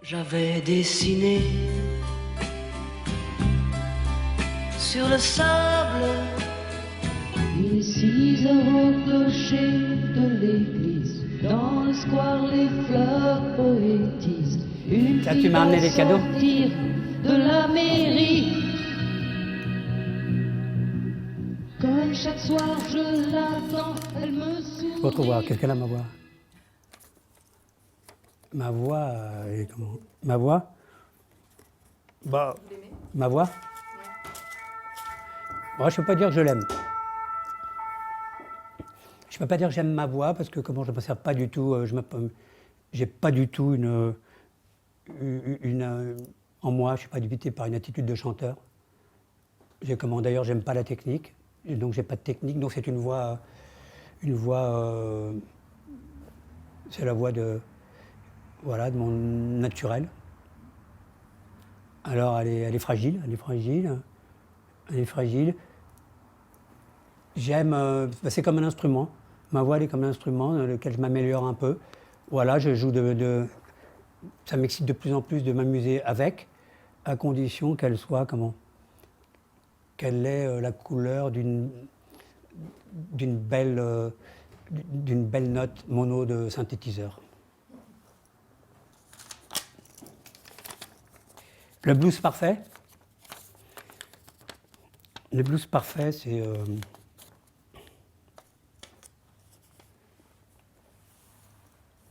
J'avais dessiné sur le sable les 6 heures au clocher de l'église, dans le square les fleurs poétisent. Une Là, fille tu m'as amené va les cadeaux. sortir de la mairie. Comme chaque soir je l'attends, elle me sourit. Votre voix, qu'est-ce qu'elle a, ma voix? Ma voix, comment? Ma voix? Bah, ma voix? Moi, je ne peux pas dire que je l'aime. Je ne peux pas dire que j'aime ma voix parce que comment je ne me sers pas du tout, j'ai pas du tout en moi, je ne suis pas habité par une attitude de chanteur. D'ailleurs, j'aime pas la technique, et donc j'ai pas de technique, donc c'est une voix, c'est la voix de mon naturel. Alors elle est fragile. J'aime, c'est comme un instrument. Ma voix elle est comme un instrument dans lequel je m'améliore un peu. Voilà, je joue ça m'excite de plus en plus de m'amuser avec, à condition qu'elle soit qu'elle ait la couleur d'une belle note mono de synthétiseur. Le blues parfait. Le blues parfait, c'est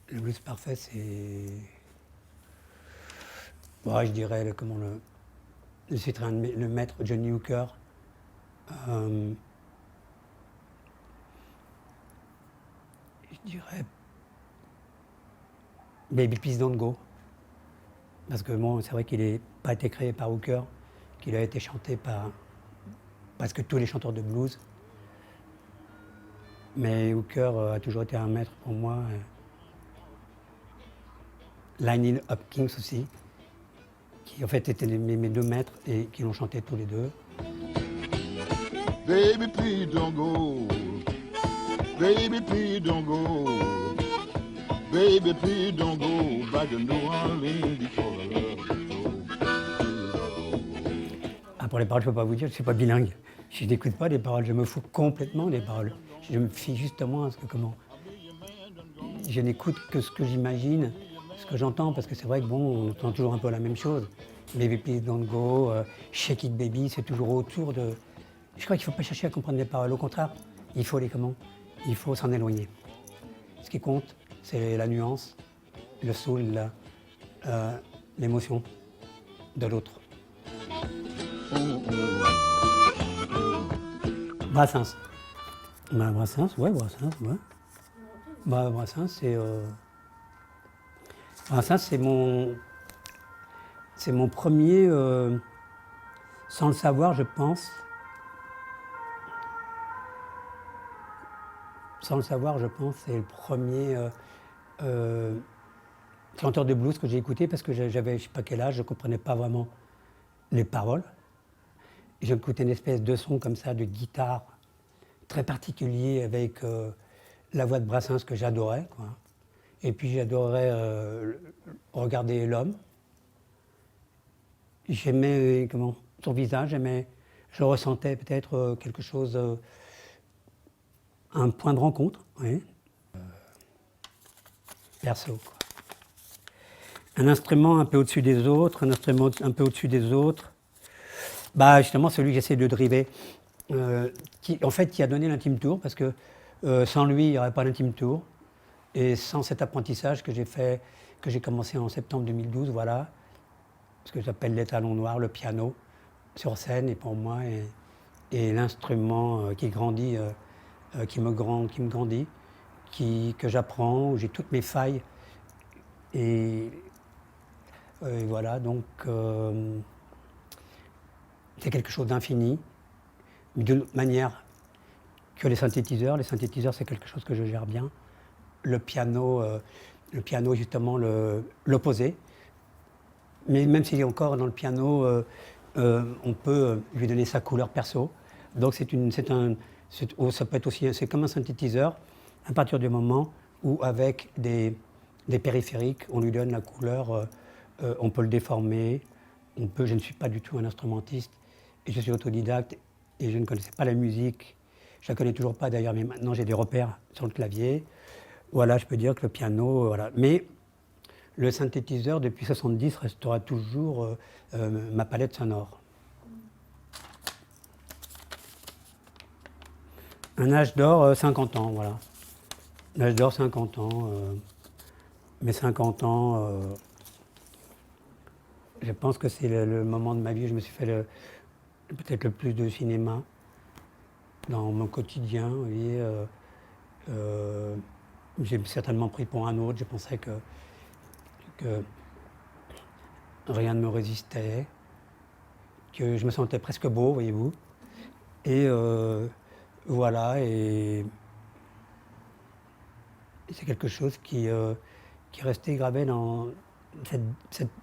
le blues parfait, c'est, je dirais le citerai le maître Johnny Hooker. Je dirais Baby Please Don't Go. Parce que bon, c'est vrai qu'il n'a pas été créé par Hooker, qu'il a été chanté par presque tous les chanteurs de blues. Mais Hooker a toujours été un maître pour moi. Lionel Hopkins aussi, qui en fait étaient mes 2 maîtres et qui l'ont chanté tous les 2. Baby, please don't go. Baby, please don't go. Baby, please don't go back to New Orleans before the love. Ah, pour les paroles, je ne peux pas vous dire, je ne suis pas bilingue. Je n'écoute pas les paroles, je me fous complètement des paroles. Je me fie justement à ce que je n'écoute que ce que j'imagine, ce que j'entends, parce que c'est vrai que on entend toujours un peu la même chose. Baby Please Don't Go, Shake It Baby, c'est toujours autour de. Je crois qu'il ne faut pas chercher à comprendre les paroles. Au contraire, il faut il faut s'en éloigner. Ce qui compte, c'est la nuance, le soul, l'émotion de l'autre. Brassens. Brassens, ouais. Brassens, c'est mon premier, sans le savoir, je pense. Sans le savoir, je pense, c'est le premier chanteur de blues que j'ai écouté parce que j'avais, je ne sais pas quel âge, je ne comprenais pas vraiment les paroles. J'écoutais une espèce de son comme ça, de guitare très particulier avec la voix de Brassens que j'adorais, quoi. Et puis j'adorais regarder l'homme. J'aimais son visage, je ressentais peut-être quelque chose, un point de rencontre, oui. Perso, quoi. Un instrument un peu au-dessus des autres, justement celui que j'essaie de driver, qui a donné l'Intime Tour, parce que sans lui, il n'y aurait pas l'Intime Tour. Et sans cet apprentissage que j'ai commencé en septembre 2012, voilà, ce que j'appelle les talons noirs, le piano, sur scène, et pour moi, et l'instrument qui grandit, qui me grandit, que j'apprends, où j'ai toutes mes failles. Et voilà, donc c'est quelque chose d'infini, mais d'une autre manière que les synthétiseurs. Les synthétiseurs, c'est quelque chose que je gère bien. Le piano justement l'opposé. Mais même s'il est encore dans le piano, on peut lui donner sa couleur perso. Donc ça peut être aussi, c'est comme un synthétiseur, à partir du moment où avec des périphériques, on lui donne la couleur on peut le déformer, je ne suis pas du tout un instrumentiste, et je suis autodidacte, et je ne connaissais pas la musique. Je ne la connais toujours pas d'ailleurs, mais maintenant j'ai des repères sur le clavier. Voilà, je peux dire que le piano, voilà. Mais le synthétiseur, depuis 70, restera toujours ma palette sonore. Un âge d'or, 50 ans, voilà. Un âge d'or, 50 ans. Mes 50 ans, je pense que c'est le moment de ma vie où je me suis fait peut-être le plus de cinéma dans mon quotidien. Vous voyez, j'ai certainement pris pour un autre, je pensais que rien ne me résistait, que je me sentais presque beau, voyez-vous. Et voilà, et c'est quelque chose qui est resté gravé dans cette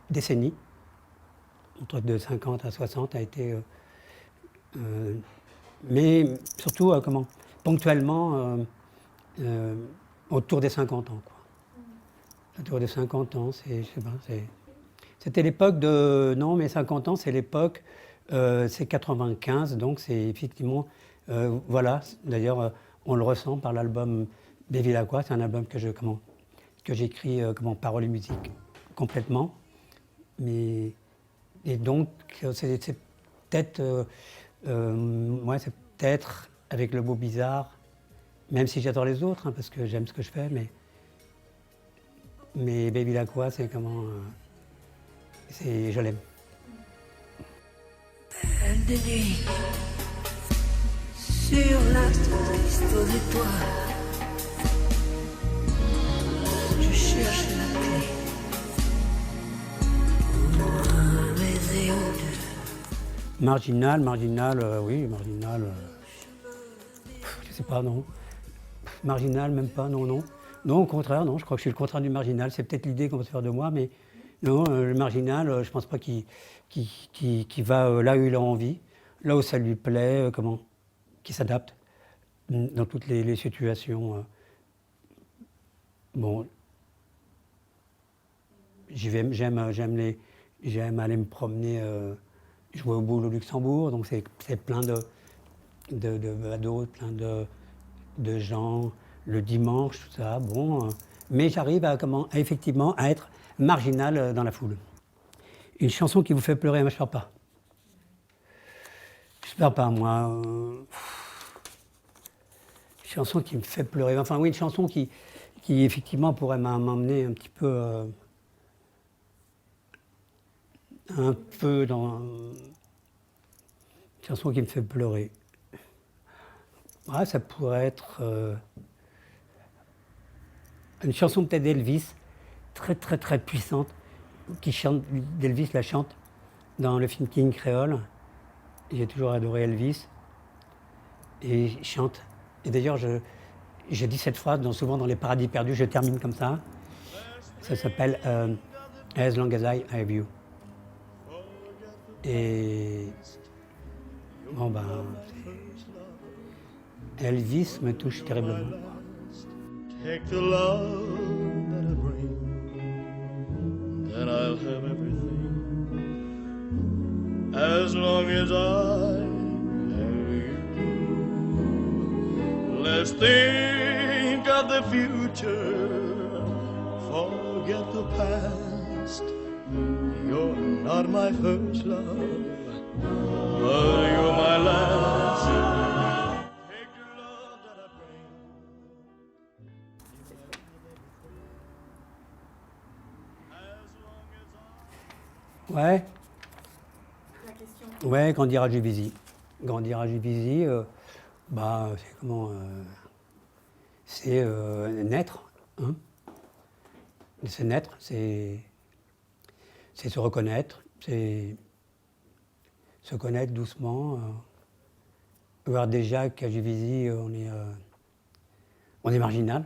décennie, entre de 50 à 60, a été... mais surtout, ponctuellement, autour des 50 ans, quoi. Autour des 50 ans, c'était l'époque de... Non, mais 50 ans, c'est l'époque... c'est 95, donc c'est effectivement... voilà, d'ailleurs, on le ressent par l'album Bevilacqua, c'est un album que j'écris paroles et musique complètement. Et donc, c'est peut-être... c'est peut-être avec Le Beau Bizarre, même si j'adore les autres, parce que j'aime ce que je fais, mais Bevilacqua, c'est je l'aime. Belle de nuit, sur la triste aux étoiles, je cherche la clé pour un baiser ou deux. Marginal, oui, Marginal. Je sais pas, non. Marginal, même pas, non. Non, au contraire, non, je crois que je suis le contraire du Marginal. C'est peut-être l'idée qu'on va se faire de moi, mais non, le Marginal, je pense pas qu'il va là où il a envie, là où ça lui plaît, qu'il s'adapte dans toutes les situations. Bon, j'aime aller me promener, jouer au boule au Luxembourg, donc c'est plein de badauds, plein de gens, le dimanche, tout ça, bon. Mais j'arrive effectivement à être marginal dans la foule. Une chanson qui vous fait pleurer, moi je pleure pas. Je pleure pas, moi. Une chanson qui me fait pleurer. Enfin oui, une chanson qui effectivement pourrait m'emmener un petit peu dans... Une chanson qui me fait pleurer. Ouais, ça pourrait être une chanson peut-être d'Elvis, très très très puissante, d'Elvis la chante dans le film King Creole. J'ai toujours adoré Elvis. Et il chante. Et d'ailleurs, je dis cette phrase souvent dans Les Paradis Perdus, je termine comme ça. Ça s'appelle As Long As I Have You. Et bon Elvis me touche terriblement. Take the love that I bring, then I'll have everything. As long as I have you, let's think of the future, forget the past. You're not my first love, but you're my last. Take the love that I bring. Ouais. Ouais, Grandir à Juvisy. Grandir à Juvisy, c'est c'est naître. Hein. C'est naître, c'est se reconnaître, c'est se connaître doucement. Voir déjà qu'à Juvisy, on est marginal.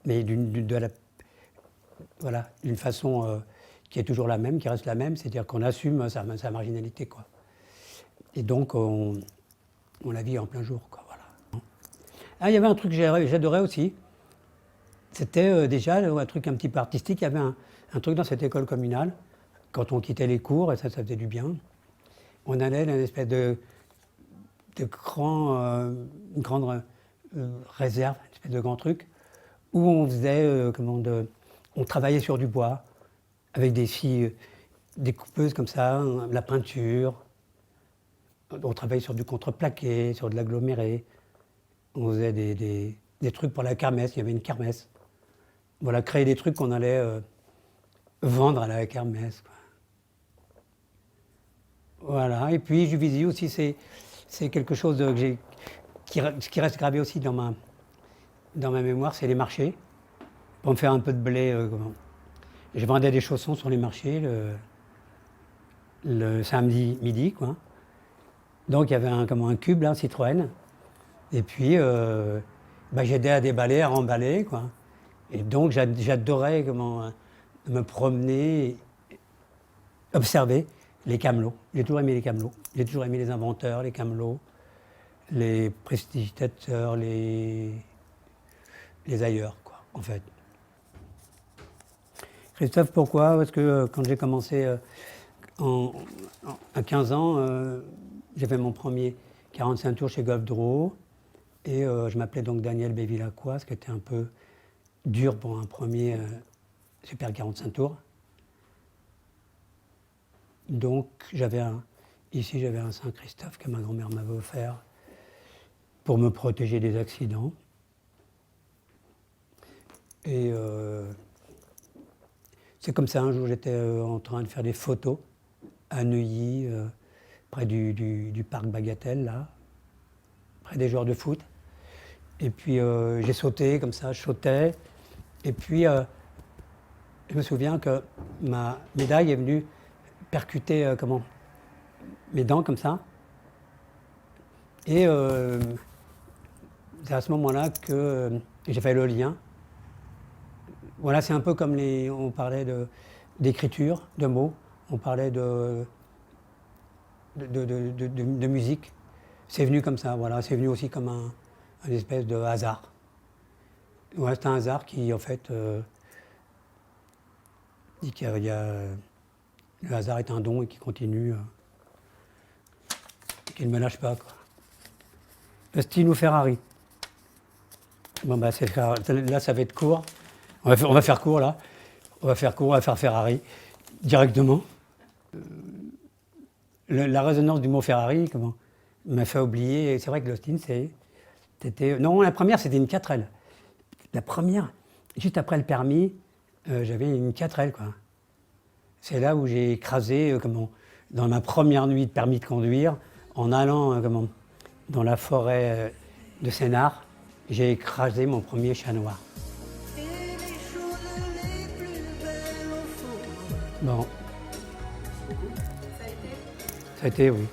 Mais d'une façon qui est toujours la même, qui reste la même, c'est-à-dire qu'on assume sa marginalité, quoi. Et donc, on la vit en plein jour, quoi, voilà. Ah, il y avait un truc que j'adorais aussi. C'était déjà un truc un petit peu artistique. Il y avait un truc dans cette école communale, quand on quittait les cours, et ça faisait du bien, on allait dans une espèce de une grande réserve, une espèce de grand truc, où on faisait, on travaillait sur du bois, avec des filles découpeuses comme ça, la peinture. On travaillait sur du contreplaqué, sur de l'aggloméré. On faisait des trucs pour la kermesse, il y avait une kermesse. Voilà, créer des trucs qu'on allait vendre à la kermesse, quoi. Voilà, et puis Juvisy aussi, c'est quelque chose qui reste gravé aussi dans ma mémoire, c'est les marchés. Pour me faire un peu de blé, je vendais des chaussons sur les marchés le samedi midi, quoi. Donc il y avait un cube, là, Citroën. Et puis j'aidais à déballer, à remballer, quoi. Et donc j'adorais me promener, observer les camelots. J'ai toujours aimé les camelots. J'ai toujours aimé les inventeurs, les camelots, les prestigitateurs, les ailleurs, quoi, en fait. Christophe, pourquoi? Parce que quand j'ai commencé à 15 ans, j'ai fait mon premier 45 tours chez Golf Drouot. Et je m'appelais donc Daniel Bévilacqua, ce qui était un peu dur pour un premier super 45 tours. Donc ici j'avais un Saint-Christophe que ma grand-mère m'avait offert pour me protéger des accidents. Et c'est comme ça, un jour j'étais en train de faire des photos à Neuilly, près du parc Bagatelle, là, près des joueurs de foot. Et puis j'ai sauté comme ça, je sautais. Et puis je me souviens que ma médaille est venue percuter mes dents comme ça. Et c'est à ce moment-là que j'ai fait le lien. Voilà, c'est un peu comme on parlait d'écriture, de mots, on parlait de musique. C'est venu comme ça, voilà, c'est venu aussi comme un espèce de hasard. Ouais, c'est un hasard qui, en fait, dit le hasard est un don et qui continue, qu'il ne me lâche pas, quoi. Austin ou Ferrari? Bon, là, ça va être court. On va faire court, là. On va faire Ferrari, directement. La résonance du mot Ferrari, m'a fait oublier. Et c'est vrai que l'Austin, c'était... Non, la première, c'était une 4L. La première, juste après le permis, j'avais une 4L, quoi. C'est là où j'ai écrasé, dans ma première nuit de permis de conduire, en allant dans la forêt de Sénart, j'ai écrasé mon premier chat noir. Et les choses les plus belles au fond. Bon. Ça a été, oui.